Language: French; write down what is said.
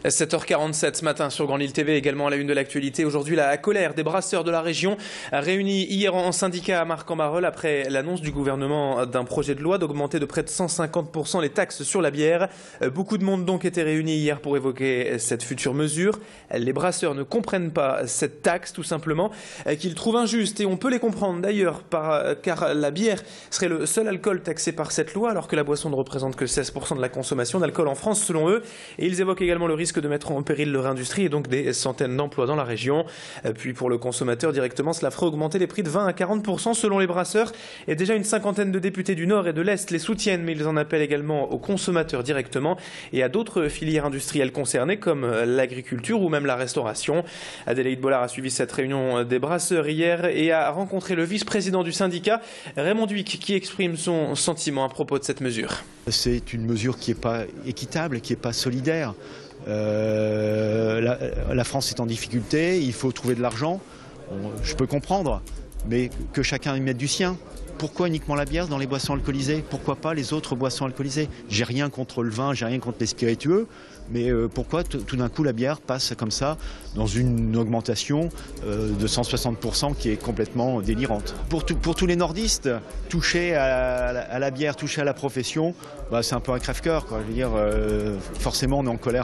7h47 ce matin sur Grande Île TV, également à la une de l'actualité. Aujourd'hui, la colère des brasseurs de la région, réunis hier en syndicat à Marcq-en-Barœul après l'annonce du gouvernement d'un projet de loi d'augmenter de près de 150% les taxes sur la bière. Beaucoup de monde donc était réuni hier pour évoquer cette future mesure. Les brasseurs ne comprennent pas cette taxe, tout simplement, qu'ils trouvent injuste, et on peut les comprendre d'ailleurs, car la bière serait le seul alcool taxé par cette loi, alors que la boisson ne représente que 16% de la consommation d'alcool en France selon eux. Et ils évoquent également le risque de mettre en péril leur industrie et donc des centaines d'emplois dans la région. Puis pour le consommateur directement, cela ferait augmenter les prix de 20 à 40% selon les brasseurs. Et déjà une cinquantaine de députés du Nord et de l'Est les soutiennent, mais ils en appellent également aux consommateurs directement et à d'autres filières industrielles concernées comme l'agriculture ou même la restauration. Adélaïde Bollard a suivi cette réunion des brasseurs hier et a rencontré le vice-président du syndicat, Raymond Dhuicq, qui exprime son sentiment à propos de cette mesure. C'est une mesure qui n'est pas équitable, qui n'est pas solidaire. La France est en difficulté, il faut trouver de l'argent, je peux comprendre, mais que chacun y mette du sien. Pourquoi uniquement la bière dans les boissons alcoolisées? Pourquoi pas les autres boissons alcoolisées? J'ai rien contre le vin, j'ai rien contre les spiritueux, mais pourquoi tout d'un coup la bière passe comme ça dans une augmentation de 160% qui est complètement délirante? Pour tous les nordistes, toucher à la bière, toucher à la profession, bah, c'est un peu un crève-cœur, quoi. Je veux dire, forcément on est en colère